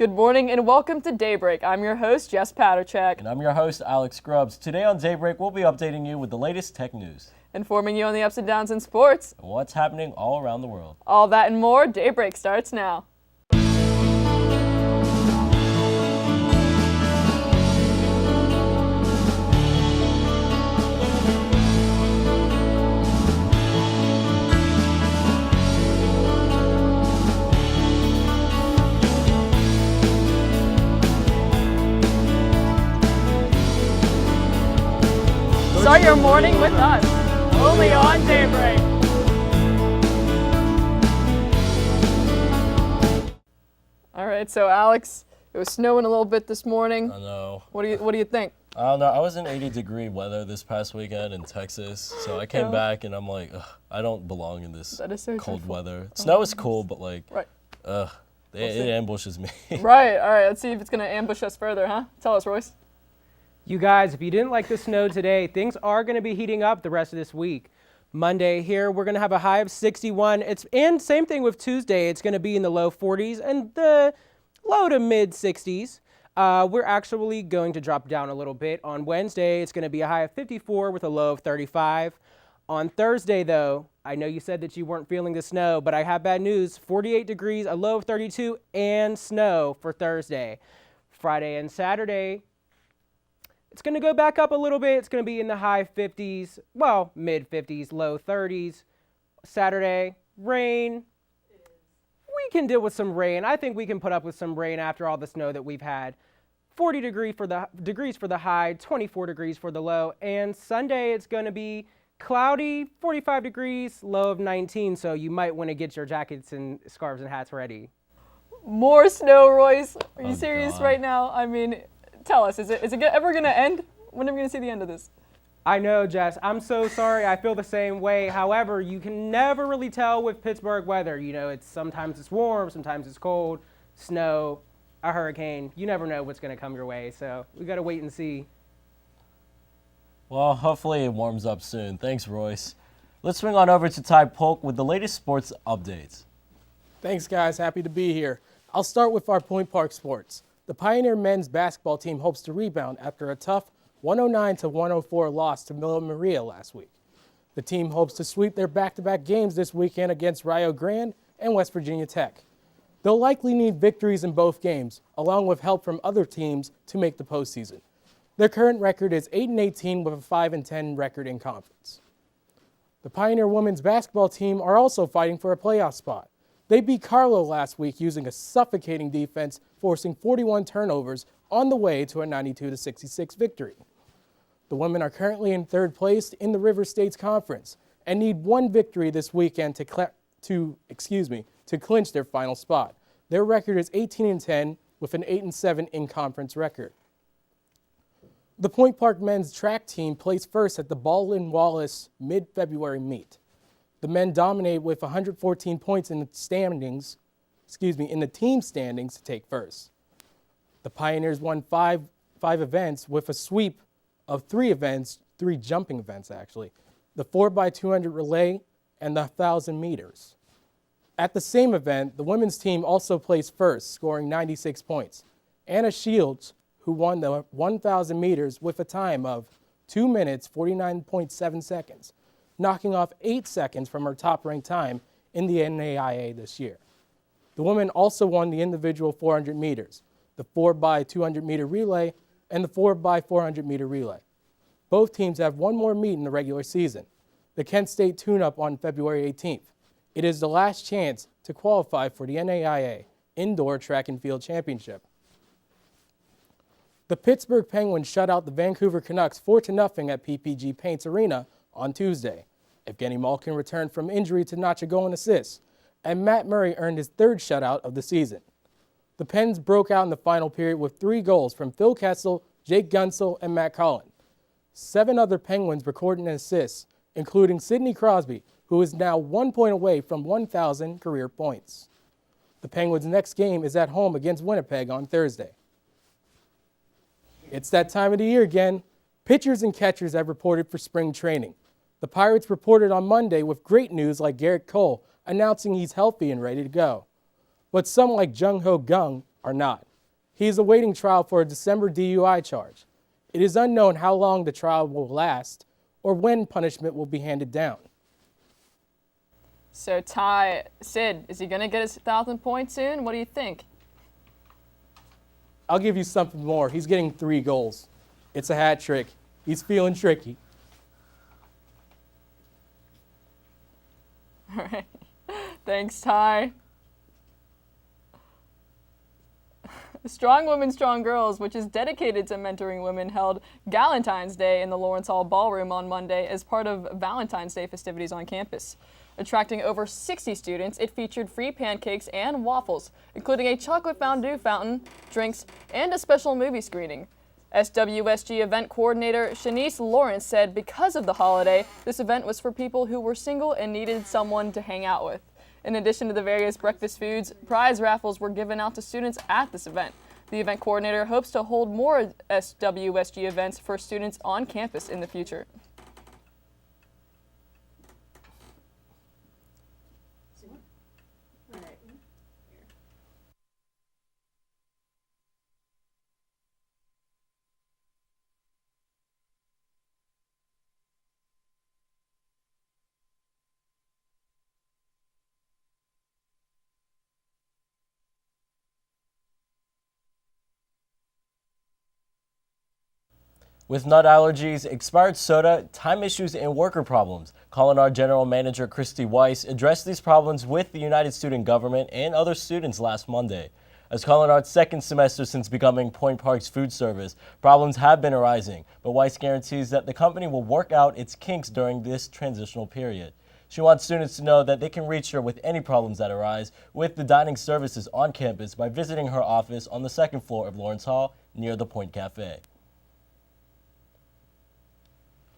Good morning and welcome to Daybreak. I'm your host, Jess Paterchak. And I'm your host, Alex Grubbs. Today on Daybreak, we'll be updating you with the latest tech news. Informing you on the ups and downs in sports. And what's happening all around the world. All that and more, Daybreak starts now. Start your morning with us, only on Daybreak. All right, so Alex, it was snowing a little bit this morning. I know. What do you think? I don't know. I was in 80-degree weather this past weekend in Texas, so I came back and I'm like, ugh, I don't belong in this cold weather. Snow is cool, but like, it ambushes me. Right. All right. Let's see if it's gonna ambush us further, huh? Tell us, Royce. You guys, if you didn't like the snow today, things are going to be heating up the rest of this week. Monday here, we're going to have a high of 61. And same thing with Tuesday. It's going to be in the low 40s and the low to mid 60s. We're actually going to drop down a little bit. On Wednesday, it's going to be a high of 54 with a low of 35. On Thursday, though, I know you said that you weren't feeling the snow, but I have bad news. 48 degrees, a low of 32, and snow for Thursday. Friday and Saturday, it's going to go back up a little bit. It's going to be in the high 50s, well, mid 50s, low 30s. Saturday, rain. We can deal with some rain. I think we can put up with some rain after all the snow that we've had. 40 degrees for the high, 24 degrees for the low. And Sunday, it's going to be cloudy, 45 degrees, low of 19. So you might want to get your jackets and scarves and hats ready. More snow, Royce. Are you serious God. right now? I mean, tell us, is it ever going to end? When are we going to see the end of this? I know, Jess. I'm so sorry. I feel the same way. However, you can never really tell with Pittsburgh weather. You know, sometimes it's warm, sometimes it's cold, snow, a hurricane. You never know what's going to come your way. So we got to wait and see. Well, hopefully it warms up soon. Thanks, Royce. Let's swing on over to Ty Polk with the latest sports updates. Thanks, guys. Happy to be here. I'll start with our Point Park sports. The Pioneer men's basketball team hopes to rebound after a tough 109-104 loss to Villa Maria last week. The team hopes to sweep their back-to-back games this weekend against Rio Grande and West Virginia Tech. They'll likely need victories in both games, along with help from other teams to make the postseason. Their current record is 8-18 with a 5-10 record in conference. The Pioneer women's basketball team are also fighting for a playoff spot. They beat Carlo last week using a suffocating defense, forcing 41 turnovers on the way to a 92-66 victory. The women are currently in third place in the River States Conference and need one victory this weekend to clinch their final spot. Their record is 18-10 with an 8-7 in-conference record. The Point Park men's track team placed first at the Baldwin-Wallace mid-February meet. The men dominate with 114 points in the team standings to take first. The Pioneers won five events with a sweep of three jumping events actually, the 4x200 relay and the 1,000 meters. At the same event, the women's team also placed first, scoring 96 points. Anna Shields, who won the 1,000 meters with a time of 2 minutes, 49.7 seconds, knocking off 8 seconds from her top-ranked time in the NAIA this year. The women also won the individual 400 meters, the 4x200 meter relay, and the 4x400 meter relay. Both teams have one more meet in the regular season, the Kent State Tune-Up on February 18th. It is the last chance to qualify for the NAIA Indoor Track and Field Championship. The Pittsburgh Penguins shut out the Vancouver Canucks 4-0 at PPG Paints Arena on Tuesday. Evgeny Malkin returned from injury to notch a goal and assist, and Matt Murray earned his third shutout of the season. The Pens broke out in the final period with 3 goals from Phil Kessel, Jake Gunsel, and Matt Collin. 7 other Penguins recorded an assist, including Sidney Crosby, who is now 1 point away from 1,000 career points. The Penguins' next game is at home against Winnipeg on Thursday. It's that time of the year again. Pitchers and catchers have reported for spring training. The Pirates reported on Monday with great news like Garrett Cole announcing he's healthy and ready to go. But some like Jung Ho Gung are not. He is awaiting trial for a December DUI charge. It is unknown how long the trial will last or when punishment will be handed down. So Sid, is he going to get his 1,000 points soon? What do you think? I'll give you something more. He's getting 3 goals. It's a hat trick. He's feeling tricky. All right. Thanks, Ty. Strong Women, Strong Girls, which is dedicated to mentoring women, held Galentine's Day in the Lawrence Hall Ballroom on Monday as part of Valentine's Day festivities on campus. Attracting over 60 students, it featured free pancakes and waffles, including a chocolate fondue fountain, drinks, and a special movie screening. SWSG event coordinator Shanice Lawrence said because of the holiday, this event was for people who were single and needed someone to hang out with. In addition to the various breakfast foods, prize raffles were given out to students at this event. The event coordinator hopes to hold more SWSG events for students on campus in the future. With nut allergies, expired soda, time issues, and worker problems, Culinard General Manager Christy Weiss addressed these problems with the United Student Government and other students last Monday. As Culinard's second semester since becoming Point Park's food service, problems have been arising, but Weiss guarantees that the company will work out its kinks during this transitional period. She wants students to know that they can reach her with any problems that arise with the dining services on campus by visiting her office on the 2nd floor of Lawrence Hall near the Point Cafe.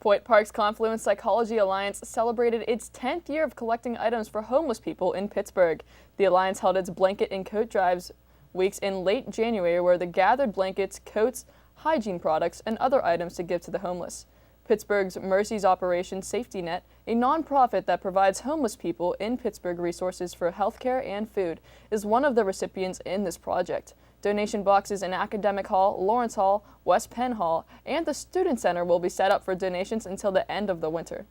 Point Park's Confluence Psychology Alliance celebrated its 10th year of collecting items for homeless people in Pittsburgh. The Alliance held its blanket and coat drives weeks in late January where they gathered blankets, coats, hygiene products, and other items to give to the homeless. Pittsburgh's Mercy's Operation Safety Net, a nonprofit that provides homeless people in Pittsburgh resources for healthcare and food, is one of the recipients in this project. Donation boxes in Academic Hall, Lawrence Hall, West Penn Hall, and the Student Center will be set up for donations until the end of the winter.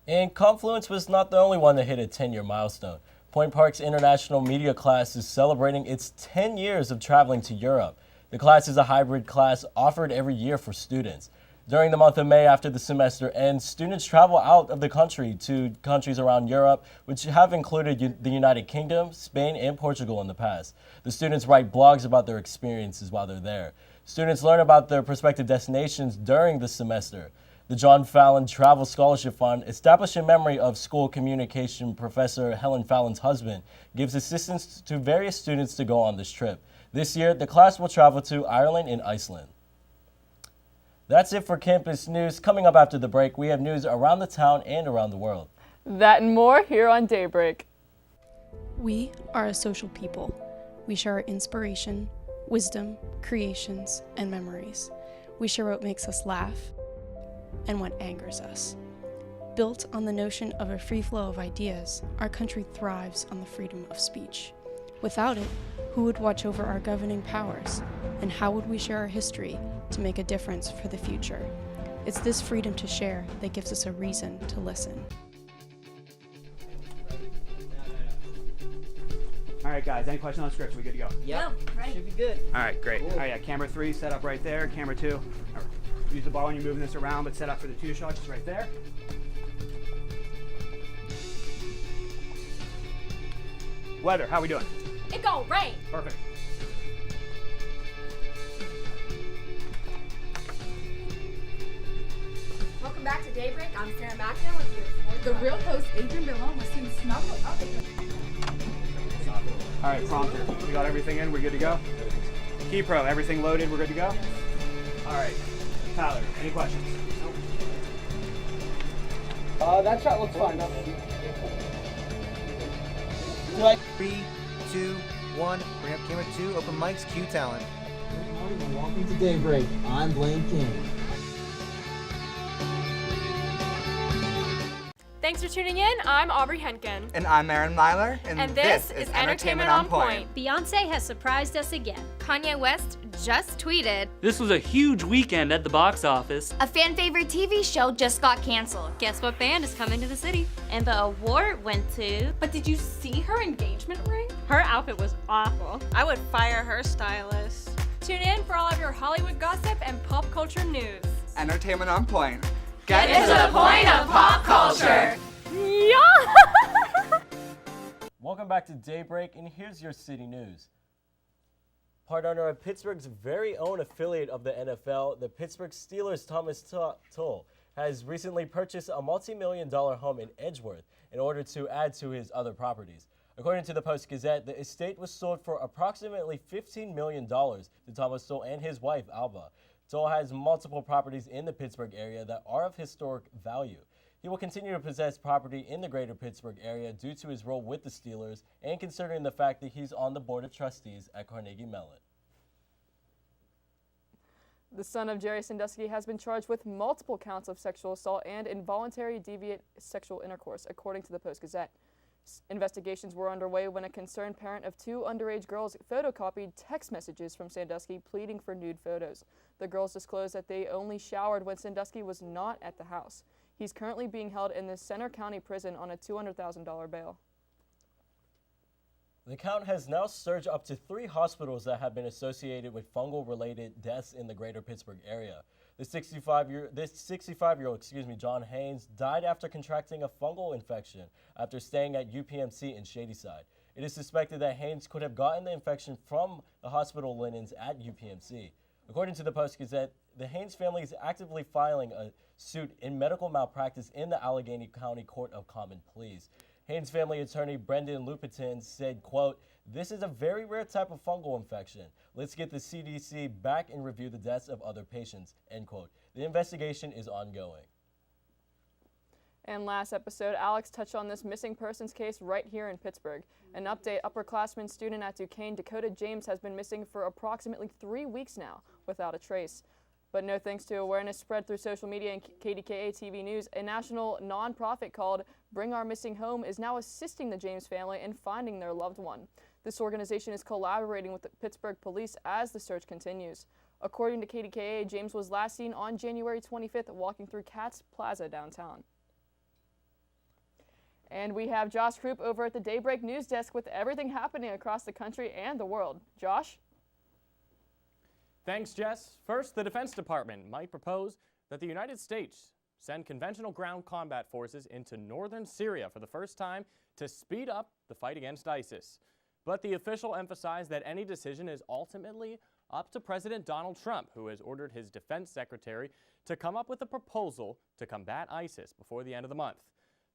And Confluence was not the only one to hit a 10-year milestone. Point Park's International Media class is celebrating its 10 years of traveling to Europe. The class is a hybrid class offered every year for students. During the month of May after the semester ends, students travel out of the country to countries around Europe, which have included the United Kingdom, Spain, and Portugal in the past. The students write blogs about their experiences while they're there. Students learn about their prospective destinations during the semester. The John Fallon Travel Scholarship Fund, established in memory of school communication professor Helen Fallon's husband, gives assistance to various students to go on this trip. This year, the class will travel to Ireland and Iceland. That's it for campus news. Coming up after the break, we have news around the town and around the world. That and more here on Daybreak. We are a social people. We share our inspiration, wisdom, creations, and memories. We share what makes us laugh and what angers us. Built on the notion of a free flow of ideas, our country thrives on the freedom of speech. Without it, who would watch over our governing powers? And how would we share our history to make a difference for the future? It's this freedom to share that gives us a reason to listen. All right, guys, any questions on the script? We good to go? Yeah, right. Should be good. All right, great. Cool. All right, yeah, camera 3 set up right there. Camera 2, use the ball when you're moving this around, but set up for the 2 shots just right there. Weather, how we doing? It gon' rain. Perfect. Welcome back to Daybreak. I'm Sarah Mackin with you. The real host, Adrian Billon, was seen snuggled up against. All right, prompter. We got everything in. We're good to go. Key Pro, everything loaded. We're good to go. All right, Tyler, any questions? That shot looks fine. 3, 2, 1. Bring up camera 2. Open mics. Cue talent. Good morning and welcome to Daybreak. I'm Blaine King. Thanks for tuning in. I'm Aubrey Henkin. And I'm Aaron Myler. And this is Entertainment on Point. Beyonce has surprised us again. Kanye West just tweeted. This was a huge weekend at the box office. A fan favorite TV show just got canceled. Guess what band is coming to the city? And the award went to... But did you see her engagement ring? Her outfit was awful. I would fire her stylist. Tune in for all of your Hollywood gossip and pop culture news. Entertainment on Point. Get into the point of pop culture. Yeah! Welcome back to Daybreak, and here's your city news. Part owner of Pittsburgh's very own affiliate of the NFL, the Pittsburgh Steelers' Thomas Tull, has recently purchased a multi-million-dollar home in Edgeworth in order to add to his other properties. According to the Post-Gazette, the estate was sold for approximately $15 million to Thomas Tull and his wife, Alba. Tull has multiple properties in the Pittsburgh area that are of historic value. He will continue to possess property in the greater Pittsburgh area due to his role with the Steelers and considering the fact that he's on the board of trustees at Carnegie Mellon. The son of Jerry Sandusky has been charged with multiple counts of sexual assault and involuntary deviant sexual intercourse, according to the Post-Gazette. Investigations were underway when a concerned parent of two underage girls photocopied text messages from Sandusky pleading for nude photos. The girls disclosed that they only showered when Sandusky was not at the house. He's currently being held in the Center County Prison on a $200,000 bail. The count has now surged up to 3 hospitals that have been associated with fungal-related deaths in the greater Pittsburgh area. This 65-year-old, John Haynes, died after contracting a fungal infection after staying at UPMC in Shadyside. It is suspected that Haynes could have gotten the infection from the hospital linens at UPMC. According to the Post-Gazette, the Haynes family is actively filing a suit in medical malpractice in the Allegheny County Court of Common Pleas. Haynes family attorney Brendan Lupitin said, quote, "This is a very rare type of fungal infection. Let's get the CDC back and review the deaths of other patients," end quote. The investigation is ongoing. And last episode, Alex touched on this missing persons case right here in Pittsburgh. An update, upperclassman student at Duquesne, Dakota James, has been missing for approximately 3 weeks now without a trace. But no thanks to awareness spread through social media and KDKA TV News, a national nonprofit called Bring Our Missing Home is now assisting the James family in finding their loved one. This organization is collaborating with the Pittsburgh police as the search continues. According to KDKA, James was last seen on January 25th walking through Katz Plaza downtown. And we have Josh Krupp over at the Daybreak News Desk with everything happening across the country and the world. Josh? Thanks, Jess. First, the Defense Department might propose that the United States send conventional ground combat forces into northern Syria for the first time to speed up the fight against ISIS. But the official emphasized that any decision is ultimately up to President Donald Trump, who has ordered his defense secretary to come up with a proposal to combat ISIS before the end of the month.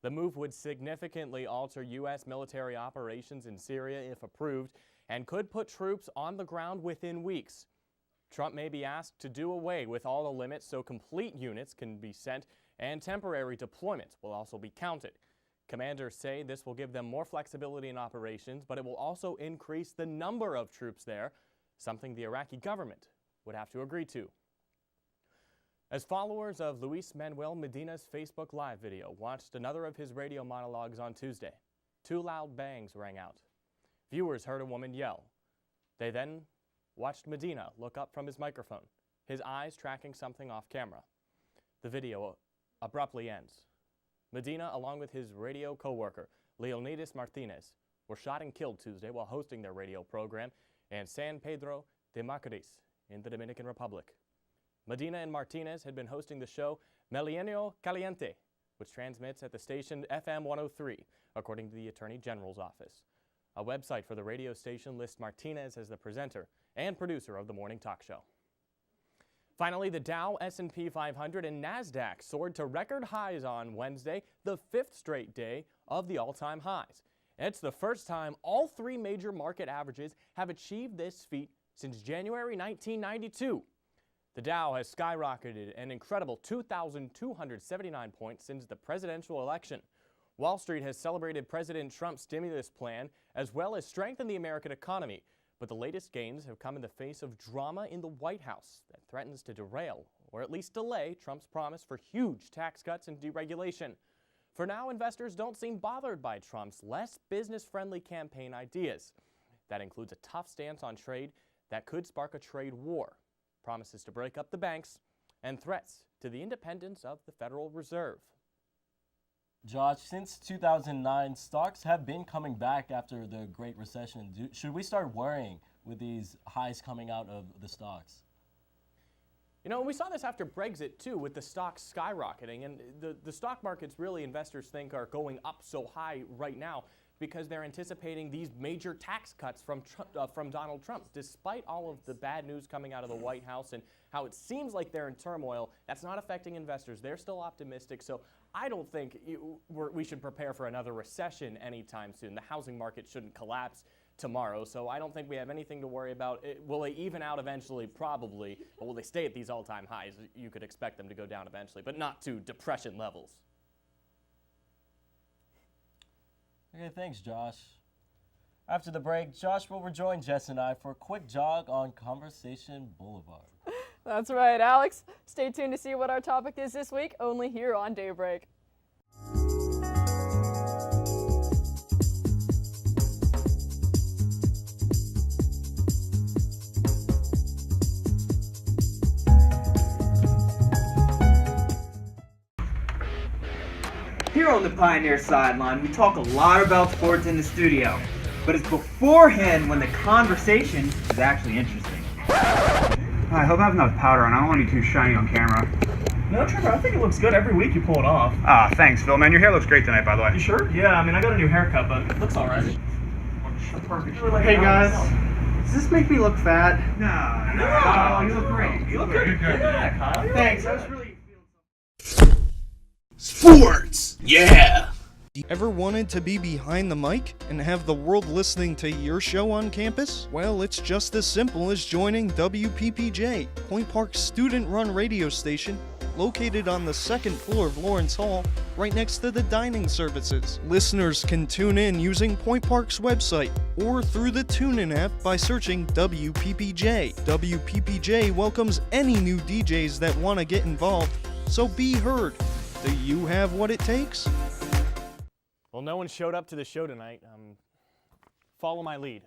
The move would significantly alter U.S. military operations in Syria if approved and could put troops on the ground within weeks. Trump may be asked to do away with all the limits so complete units can be sent and temporary deployments will also be counted. Commanders say this will give them more flexibility in operations, but it will also increase the number of troops there, something the Iraqi government would have to agree to. As followers of Luis Manuel Medina's Facebook Live video watched another of his radio monologues on Tuesday, 2 loud bangs rang out. Viewers heard a woman yell. They then watched Medina look up from his microphone, his eyes tracking something off camera. The video abruptly ends. Medina, along with his radio co-worker, Leonidas Martinez, were shot and killed Tuesday while hosting their radio program in San Pedro de Macorís in the Dominican Republic. Medina and Martinez had been hosting the show Milenio Caliente, which transmits at the station FM 103, according to the Attorney General's office. A website for the radio station lists Martinez as the presenter and producer of the morning talk show. Finally, the Dow, S&P 500, and NASDAQ soared to record highs on Wednesday, the 5th straight day of the all-time highs. It's the first time all 3 major market averages have achieved this feat since January 1992. The Dow has skyrocketed an incredible 2,279 points since the presidential election. Wall Street has celebrated President Trump's stimulus plan as well as strengthened the American economy. But the latest gains have come in the face of drama in the White House that threatens to derail, or at least delay, Trump's promise for huge tax cuts and deregulation. For now, investors don't seem bothered by Trump's less business-friendly campaign ideas. That includes a tough stance on trade that could spark a trade war, promises to break up the banks, and threats to the independence of the Federal Reserve. Josh, since 2009, stocks have been coming back after the Great Recession. Should we start worrying with these highs coming out of the stocks? You know, we saw this after Brexit, too, with the stocks skyrocketing. And the stock markets, really, investors think are going up so high right now because they're anticipating these major tax cuts from Donald Trump. Despite all of the bad news coming out of the White House and how it seems like they're in turmoil, that's not affecting investors. They're still optimistic. So I don't think we should prepare for another recession anytime soon. The housing market shouldn't collapse tomorrow, so I don't think we have anything to worry about. Will they even out eventually? Probably. But will they stay at these all-time highs? You could expect them to go down eventually, but not to depression levels. Okay, thanks, Josh. After the break, Josh will rejoin Jess and I for a quick jog on Conversation Boulevard. That's right, Alex. Stay tuned to see what our topic is this week, only here on Daybreak. Here on the Pioneer Sideline, we talk a lot about sports in the studio, but it's beforehand when the conversation is actually interesting. I hope I have enough powder on. I don't want to be too shiny on camera. No, Trevor, I think it looks good every week you pull it off. Ah, thanks, Phil. Man, your hair looks great tonight, by the way. You sure? Yeah, I mean, I got a new haircut, but it looks all right. Hey, guys. Does this make me look fat? No, you look great. You look good. Yeah, Kyle. Thanks, I was really... Sports! Yeah! Ever wanted to be behind the mic and have the world listening to your show on campus? Well, it's just as simple as joining WPPJ, Point Park's student-run radio station, located on the second floor of Lawrence Hall, right next to the dining services. Listeners can tune in using Point Park's website or through the TuneIn app by searching WPPJ. WPPJ welcomes any new DJs that want to get involved, so be heard. Do you have what it takes? Well, no one showed up to the show tonight. Follow my lead.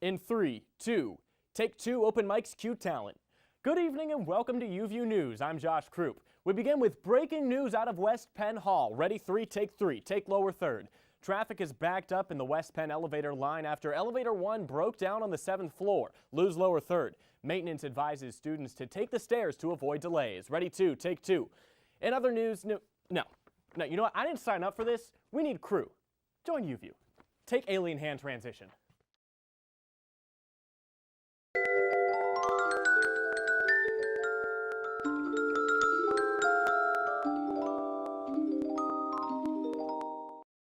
In 3, 2, take 2, open mics, Q Talent. Good evening and welcome to UView News. I'm Josh Krupp. We begin with breaking news out of West Penn Hall. Ready, 3, take lower third. Traffic is backed up in the West Penn elevator line after elevator 1 broke down on the 7th floor. Lose lower third. Maintenance advises students to take the stairs to avoid delays. Ready, 2, take 2. In other news, no, you know what? I didn't sign up for this. We need crew. Join UView. Take alien hand transition.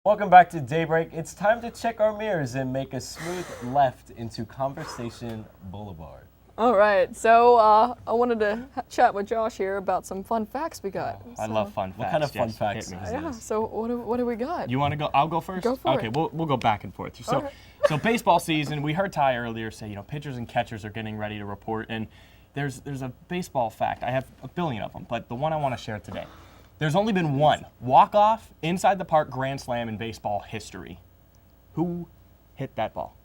Welcome back to Daybreak. It's time to check our mirrors and make a smooth left into Conversation Boulevard. All right, so I wanted to chat with Josh here about some fun facts we got. I love fun facts. What kind of fun facts is Yeah, this? so what do we got? You want to go? I'll go first? Go for it. Okay, we'll go back and forth. So, so baseball season, we heard Ty earlier say, pitchers and catchers are getting ready to report, and there's a baseball fact. I have a billion of them, but the one I want to share today. There's only been one walk-off inside the park grand slam in baseball history. Who hit that ball?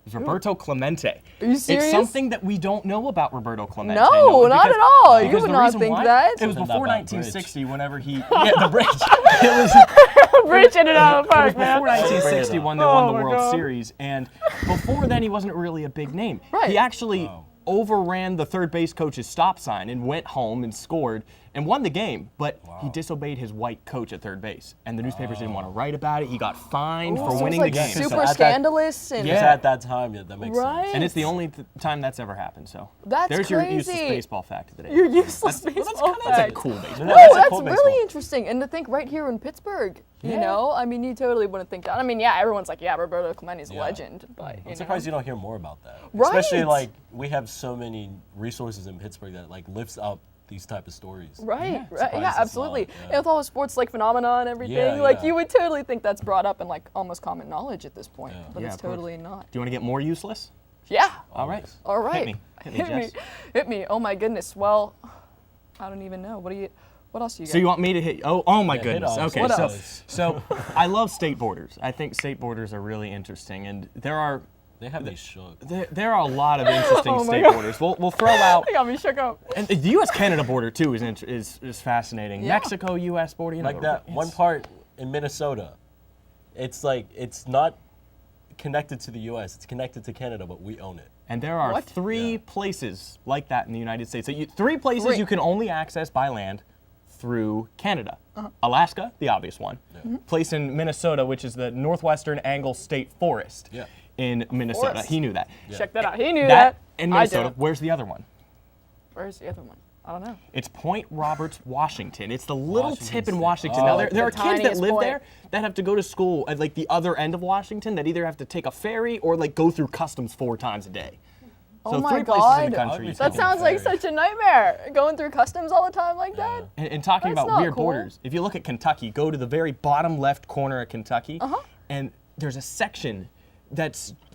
It's Roberto Clemente. Are you serious? It's something that we don't know about Roberto Clemente. No, not at all. You would not think that. It was before 1960 whenever he... Yeah, the bridge. It was... Bridge in and out of the park, man. Before 1961, they won the World Series. And before then, he wasn't really a big name. Right. He actually overran the third base coach's stop sign and went home and scored and won the game, but he disobeyed his white coach at third base, and the newspapers didn't want to write about it. He got fined for winning the game. Super scandalous. And at that time, that makes sense. And it's the only time that's ever happened. So that's there's crazy. Your useless baseball fact of the day. Your useless baseball fact. That's a cool baseball. No, that's really interesting. And to think right here in Pittsburgh, you know, I mean, you totally wouldn't think that. I mean, yeah, everyone's like, yeah, Roberto Clemente's a legend, but I'm surprised you don't hear more about that. Right. Especially we have so many resources in Pittsburgh that lifts up these type of stories. Right, yeah, absolutely. Yeah. With all the sports phenomena and everything, you would totally think that's brought up in almost common knowledge at this point, but it's totally not. Do you want to get more useless? Yeah. All right. All right. Hit me, Jess. Hit me. Oh my goodness. Well, I don't even know. What else do you got? So you want me to hit? Oh my goodness. Okay, What so else? so I love state borders. I think state borders are really interesting, and They have me shook. there are a lot of interesting Oh my state God. borders. We'll throw out. They got me shook up. And the U.S.-Canada border too is fascinating. Yeah. Mexico-U.S. border, you know, Like that one part in Minnesota. It's like it's not connected to the U.S. It's connected to Canada, but we own it. And there are three places like that in the United States. So three places you can only access by land through Canada. Alaska, the obvious one. Place in Minnesota, which is the Northwestern Angle State Forest in Minnesota. Forest. He knew that. Check that out. He knew that. In I Minnesota. didn't. Where's the other one? Where's the other one? I don't know. It's Point Roberts, Washington. It's the little Washington tip in State. Washington. Oh, Now, there are the kids that tiniest live point. there that have to go to school at like the other end of Washington that either have to take a ferry or like go through customs 4 times a day. So Oh my three places in the God. country. That sounds like such a nightmare. Going through customs all the time like that. And talking That's about not weird cool. borders, if you look at Kentucky, go to the very bottom left corner of Kentucky, and there's a section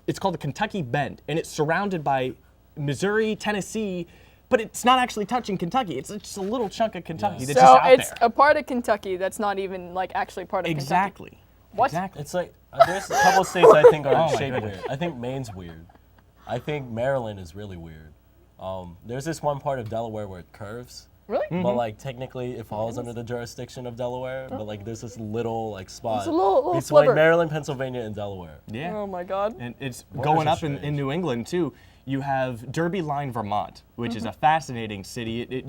it's called the Kentucky Bend, and it's surrounded by Missouri, Tennessee, but it's not actually touching Kentucky. It's just a little chunk of Kentucky that's just So out it's there. a part of Kentucky that's not even like actually part of Exactly. Kentucky. What? Exactly. It's like there's a couple of states I think are Oh my shaped goodness. weird. I think Maine's weird. I think Maryland is really weird. There's this one part of Delaware where it curves. Really? But like technically it falls under the jurisdiction of Delaware, but like there's this little like spot. It's a little between sliver. Maryland, Pennsylvania, and Delaware. Yeah. Oh my God. And it's Borders going are up in New England too. You have Derby Line, Vermont, which is a fascinating city. It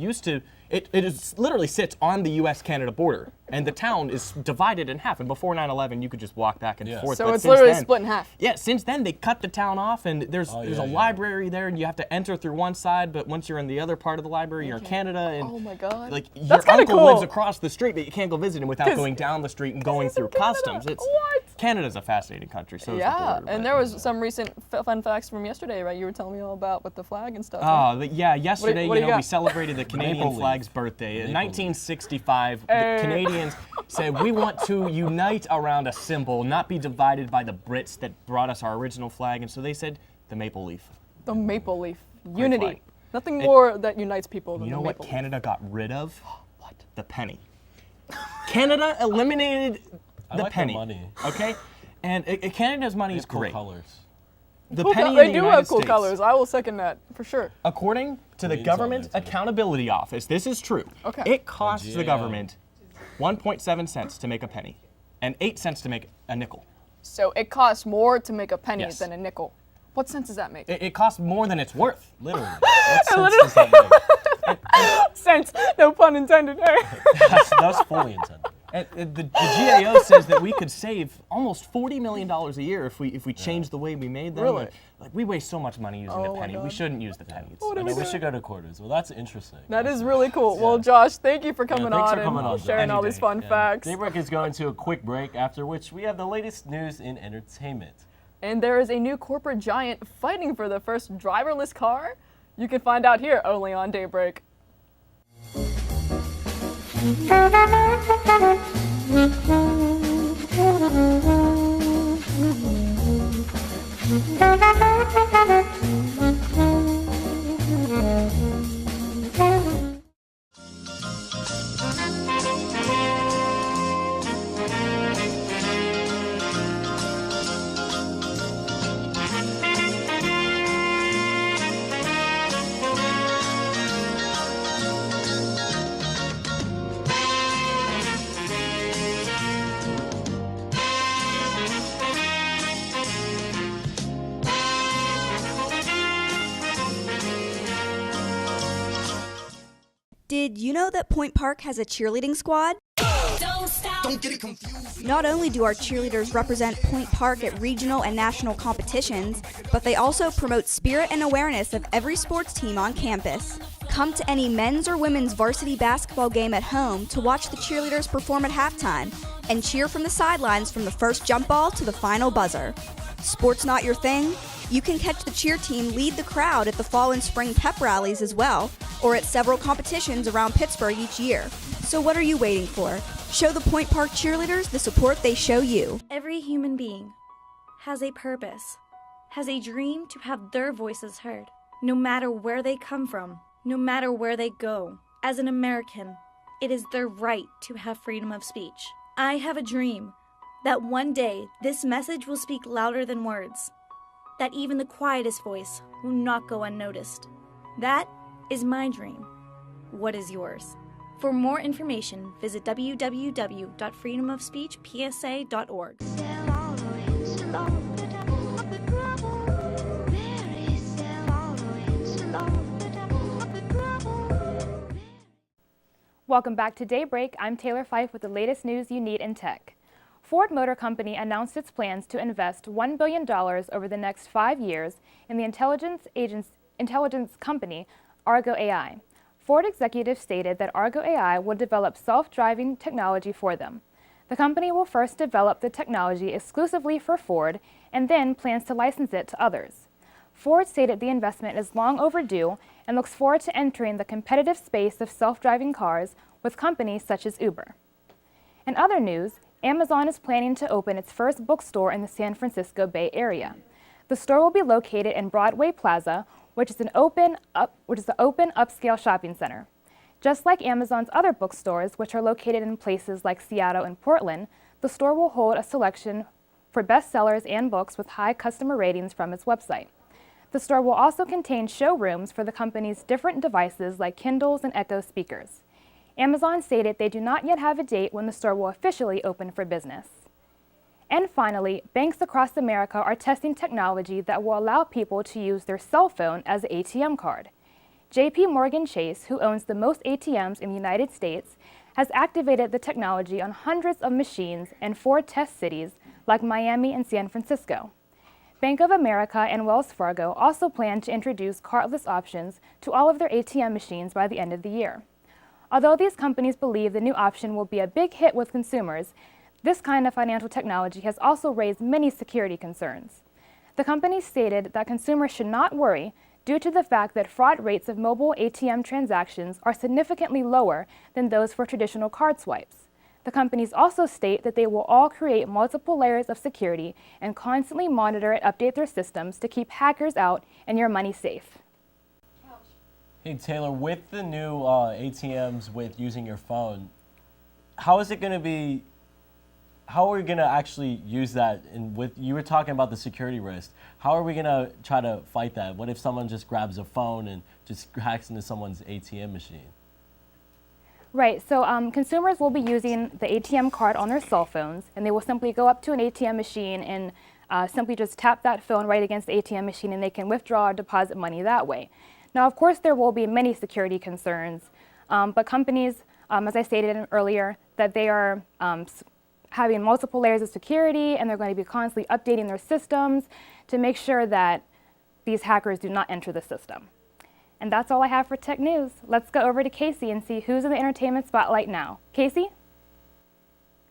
literally sits on the U.S.-Canada border, and the town is divided in half. And before 9/11, you could just walk back and forth. So But it's since literally then- split in half. Yeah, since then they cut the town off, and there's a library there, and you have to enter through one side. But once you're in the other part of the library, you're in Canada, and Oh my God. like That's your kinda uncle cool. lives across the street, but you can't go visit him without 'Cause- going down the street and going through customs. It's Canada's a fascinating country. So is the Yeah, border, and but- there was some recent fun facts from yesterday, right? You were telling me all about with the flag and stuff. Oh, right? yeah, yesterday, what do you we got? celebrated the Canadian Maple leaf. flag's birthday. In Maple 1965, Hey. the Canadians said, we want to unite around a symbol, not be divided by the Brits that brought us our original flag. And so they said, the maple leaf. The maple leaf. Unity. flag. Nothing It- more that unites people than You know the what maple leaf. Canada got rid of? What? The penny. Canada eliminated I the like their penny. money. Okay? And Canada's money They is have cool great. colors. The Cool penny they in the do United have cool States, colors. I will second that for sure. according to the Canadians all Government there, too. Accountability Office, this is true. Okay. It costs the GAO. government 1.7 cents to make a penny and 8 cents to make a nickel. So it costs more to make a penny Yes. than a nickel. What sense does that make? It costs more than it's worth. Literally. What sense does that make? Sense, no pun intended. That's fully intended. And the GAO says that we could save almost $40 million a year if we change the way we made them. Really? Like we waste so much money using Oh the my penny. We God. shouldn't use the penny. What are I we know we doing? should go to quarters. Well, that's interesting. That is really cool. Well, Josh, thank you for coming thanks on for coming and on, sharing Josh. all these fun facts. Daybreak is going to a quick break, after which we have the latest news in entertainment. And there is a new corporate giant fighting for the first driverless car. You can find out here only on Daybreak. Did you know that Point Park has a cheerleading squad? Don't get it confused. Not only do our cheerleaders represent Point Park at regional and national competitions, but they also promote spirit and awareness of every sports team on campus. Come to any men's or women's varsity basketball game at home to watch the cheerleaders perform at halftime and cheer from the sidelines from the first jump ball to the final buzzer. Sports not your thing? You can catch the cheer team lead the crowd at the fall and spring pep rallies as well, or at several competitions around Pittsburgh each year. So what are you waiting for? Show the Point Park cheerleaders the support they show you. Every human being has a purpose, has a dream to have their voices heard, no matter where they come from, no matter where they go. As an American, It is their right to have freedom of speech. I have a dream that one day this message will speak louder than words, that even the quietest voice will not go unnoticed. That is my dream. What is yours? For more information, visit www.freedomofspeechpsa.org. Welcome back to Daybreak. I'm Taylor Fife with the latest news you need in tech. Ford Motor Company announced its plans to invest $1 billion over the next 5 years in the intelligence company Argo AI. Ford executives stated that Argo AI will develop self-driving technology for them. The company will first develop the technology exclusively for Ford and then plans to license it to others. Ford stated the investment is long overdue and looks forward to entering the competitive space of self-driving cars with companies such as Uber. In other news, Amazon is planning to open its first bookstore in the San Francisco Bay Area. The store will be located in Broadway Plaza, which is an open upscale shopping center. Just like Amazon's other bookstores, which are located in places like Seattle and Portland, the store will hold a selection for bestsellers and books with high customer ratings from its website. The store will also contain showrooms for the company's different devices like Kindles and Echo speakers. Amazon stated they do not yet have a date when the store will officially open for business. And finally, banks across America are testing technology that will allow people to use their cell phone as an ATM card. JP Morgan Chase, who owns the most ATMs in the United States, has activated the technology on hundreds of machines in 4 test cities like Miami and San Francisco. Bank of America and Wells Fargo also plan to introduce cardless options to all of their ATM machines by the end of the year. Although these companies believe the new option will be a big hit with consumers, this kind of financial technology has also raised many security concerns. The companies stated that consumers should not worry due to the fact that fraud rates of mobile ATM transactions are significantly lower than those for traditional card swipes. The companies also state that they will all create multiple layers of security and constantly monitor and update their systems to keep hackers out and your money safe. Hey Taylor, with the new ATMs with using your phone, how are we going to actually use that? And you were talking about the security risk. How are we going to try to fight that? What if someone just grabs a phone and just hacks into someone's ATM machine? Right, so consumers will be using the ATM card on their cell phones, and they will simply go up to an ATM machine and simply just tap that phone right against the ATM machine, and they can withdraw or deposit money that way. Now, of course, there will be many security concerns, but companies, as I stated earlier, that they are having multiple layers of security, and they're going to be constantly updating their systems to make sure that these hackers do not enter the system. And that's all I have for tech news. Let's go over to Casey and see who's in the entertainment spotlight now. Casey?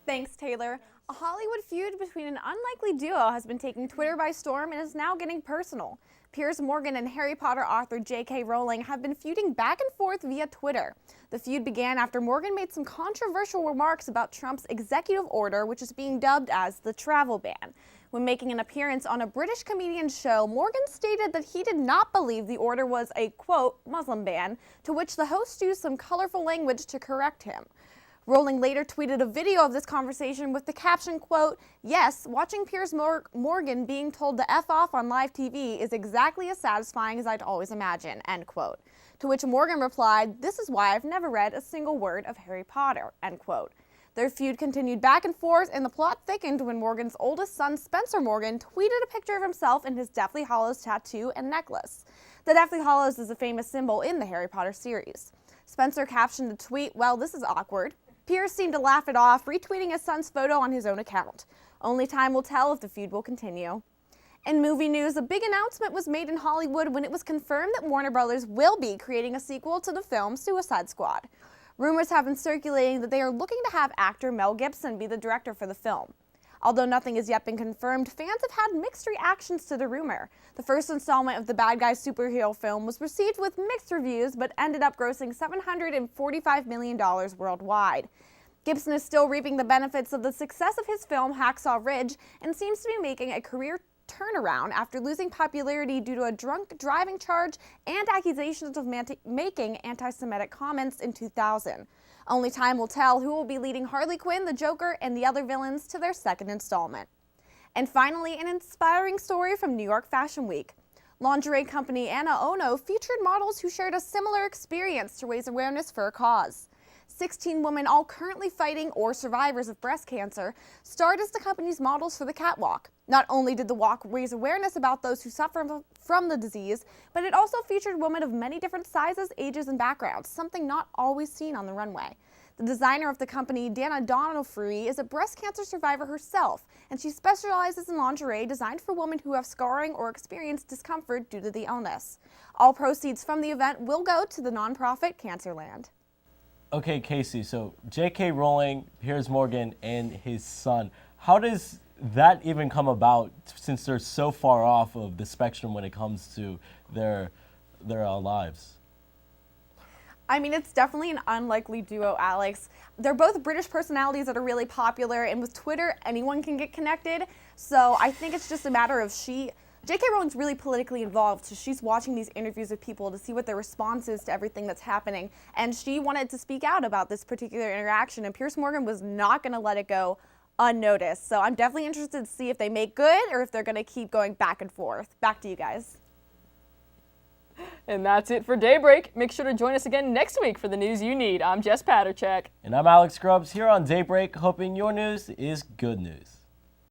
Thanks, Taylor. A Hollywood feud between an unlikely duo has been taking Twitter by storm and is now getting personal. Piers Morgan and Harry Potter author J.K. Rowling have been feuding back and forth via Twitter. The feud began after Morgan made some controversial remarks about Trump's executive order, which is being dubbed as the travel ban. When making an appearance on a British comedian's show, Morgan stated that he did not believe the order was a, quote, Muslim ban, to which the host used some colorful language to correct him. Rowling later tweeted a video of this conversation with the caption, quote, yes, watching Piers Morgan being told to F off on live TV is exactly as satisfying as I'd always imagine, end quote. To which Morgan replied, this is why I've never read a single word of Harry Potter, end quote. Their feud continued back and forth, and the plot thickened when Morgan's oldest son, Spencer Morgan, tweeted a picture of himself in his Deathly Hallows tattoo and necklace. The Deathly Hallows is a famous symbol in the Harry Potter series. Spencer captioned the tweet, well, this is awkward. Piers seemed to laugh it off, retweeting his son's photo on his own account. Only time will tell if the feud will continue. In movie news, a big announcement was made in Hollywood when it was confirmed that Warner Brothers will be creating a sequel to the film Suicide Squad. Rumors have been circulating that they are looking to have actor Mel Gibson be the director for the film. Although nothing has yet been confirmed, fans have had mixed reactions to the rumor. The first installment of the bad guy superhero film was received with mixed reviews, but ended up grossing $745 million worldwide. Gibson is still reaping the benefits of the success of his film Hacksaw Ridge and seems to be making a career turnaround after losing popularity due to a drunk driving charge and accusations of making anti-Semitic comments in 2000. Only time will tell who will be leading Harley Quinn, the Joker, and the other villains to their second installment. And finally, an inspiring story from New York Fashion Week. Lingerie company Anna Ono featured models who shared a similar experience to raise awareness for a cause. 16 women, all currently fighting or survivors of breast cancer, starred as the company's models for the catwalk. Not only did the walk raise awareness about those who suffer from the disease, but it also featured women of many different sizes, ages, and backgrounds, something not always seen on the runway. The designer of the company, Dana Donofree, is a breast cancer survivor herself, and she specializes in lingerie designed for women who have scarring or experience discomfort due to the illness. All proceeds from the event will go to the nonprofit Cancerland. Okay, Casey, so J.K. Rowling, Piers Morgan, and his son, how does that even come about since they're so far off of the spectrum when it comes to their lives? I mean, it's definitely an unlikely duo, Alex. They're both British personalities that are really popular, and with Twitter, anyone can get connected. So I think it's just a matter of J.K. Rowling's really politically involved, so she's watching these interviews with people to see what their response is to everything that's happening, and she wanted to speak out about this particular interaction, and Piers Morgan was not going to let it go unnoticed. So I'm definitely interested to see if they make good or if they're going to keep going back and forth. Back to you guys. And that's it for Daybreak. Make sure to join us again next week for the news you need. I'm Jess Paterchek. And I'm Alex Grubbs here on Daybreak, hoping your news is good news.